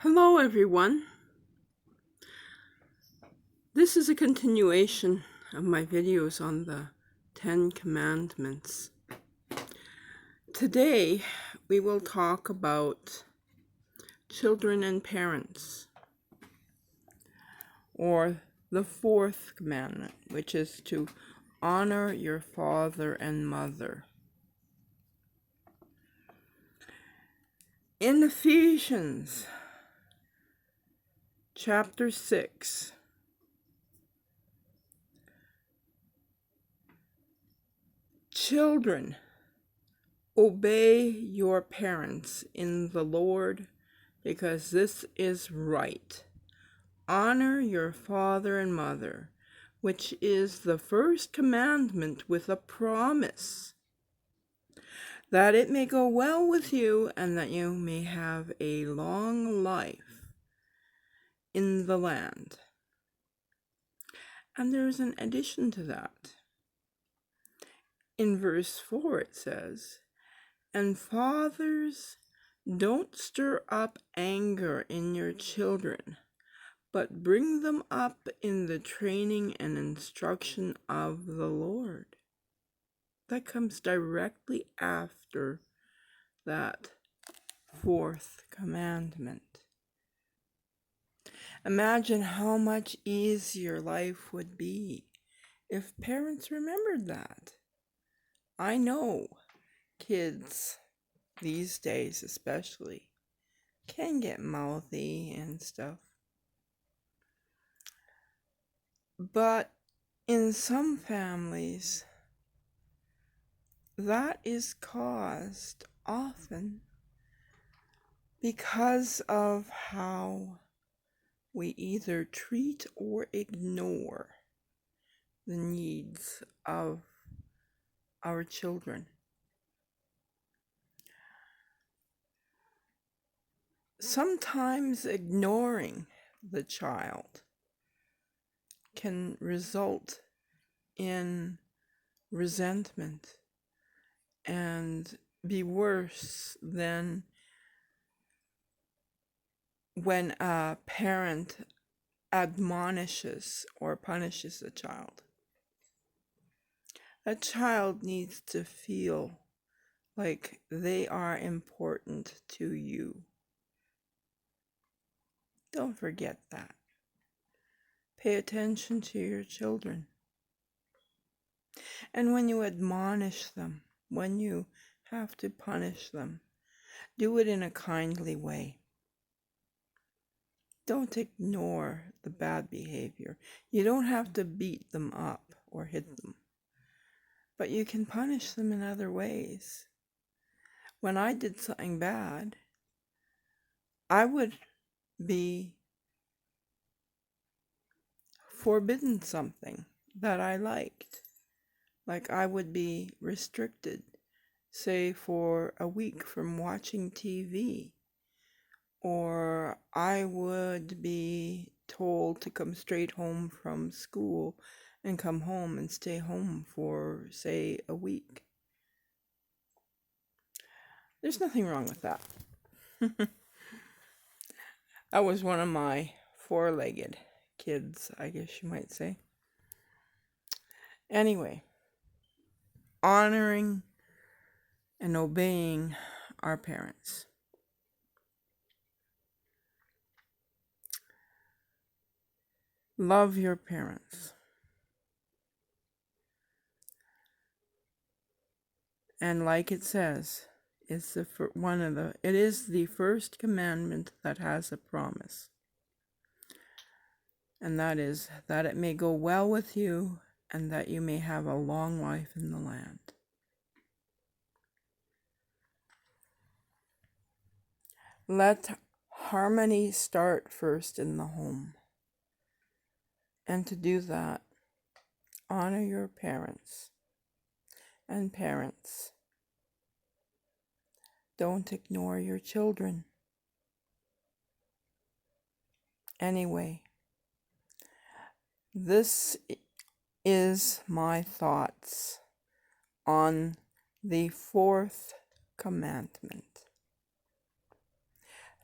Hello, everyone. This is a continuation of my videos on the 10 Commandments. Today, we will talk about children and parents, or the fourth commandment, which is to honor your father and mother. In Ephesians chapter 6, children, obey your parents in the Lord, because this is right. Honor your father and mother, which is the first commandment with a promise, that it may go well with you and that you may have a long life in the land. And there's an addition to that. In verse 4 it says, "And fathers, don't stir up anger in your children, but bring them up in the training and instruction of the Lord." That comes directly after that fourth commandment. Imagine how much easier life would be if parents remembered that. I know kids these days especially can get mouthy and stuff. But in some families, that is caused often because of how we either treat or ignore the needs of our children. Sometimes ignoring the child can result in resentment and be worse than when a parent admonishes or punishes a child. A child needs to feel like they are important to you. Don't forget that. Pay attention to your children. And when you admonish them, when you have to punish them, do it in a kindly way. Don't ignore the bad behavior. You don't have to beat them up or hit them, but you can punish them in other ways. When I did something bad, I would be forbidden something that I liked. Like I would be restricted, say for a week from watching TV, or I would be told to come straight home from school and come home and stay home for, say, a week. There's nothing wrong with that. That was one of my four-legged kids, I guess you might say. Anyway, honoring and obeying our parents. Love your parents. And like it says, it is the first commandment that has a promise. And that is that it may go well with you and that you may have a long life in the land. Let harmony start first in the home. And to do that, honor your parents. And parents, don't ignore your children. Anyway, this is my thoughts on the fourth commandment.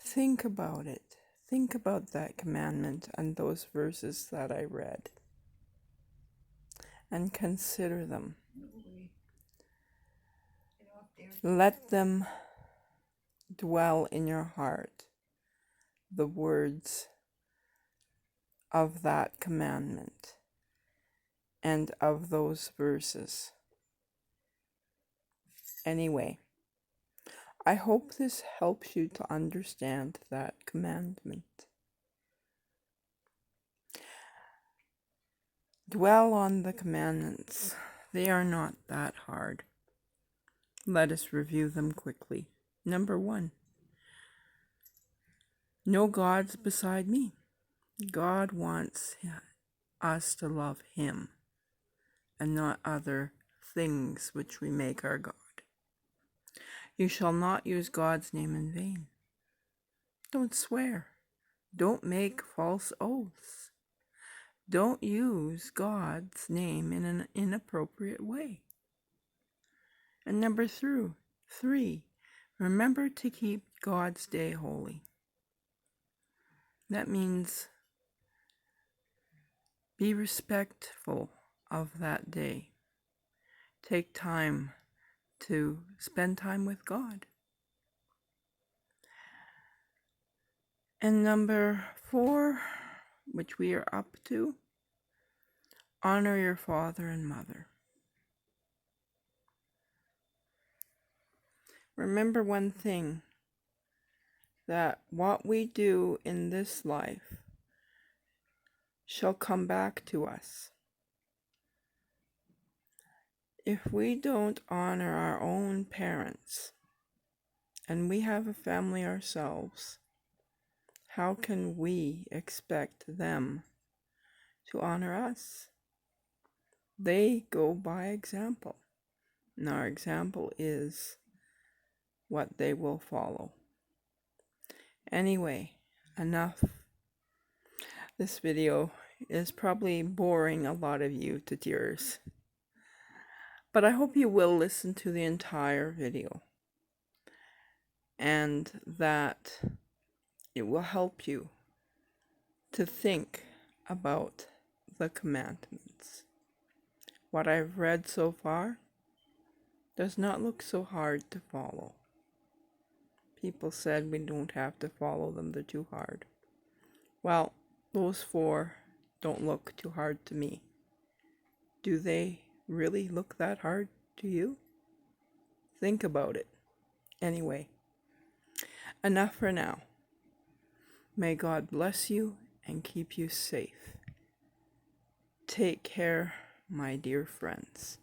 Think about it. Think about that commandment and those verses that I read, and consider them. Let them dwell in your heart, the words of that commandment and of those verses. Anyway, I hope this helps you to understand that commandment. Dwell on the commandments. They are not that hard. Let us review them quickly. Number 1, no gods beside me. God wants us to love Him and not other things which we make our God. You shall not use God's name in vain. Don't swear. Don't make false oaths. Don't use God's name in an inappropriate way. And number 3, remember to keep God's day holy. That means be respectful of that day. Take time to spend time with God. And number 4, which we are up to, honor your father and mother. Remember one thing, that what we do in this life shall come back to us. If we don't honor our own parents, and we have a family ourselves, how can we expect them to honor us? They go by example, and our example is what they will follow. Anyway, enough. This video is probably boring a lot of you to tears, but I hope you will listen to the entire video and that it will help you to think about the commandments. What I've read so far does not look so hard to follow. People said we don't have to follow them, they're too hard. Well, those 4 don't look too hard to me. Do they really look that hard to you? Think about it. Anyway, enough for now. May God bless you and keep you safe. Take care, my dear friends.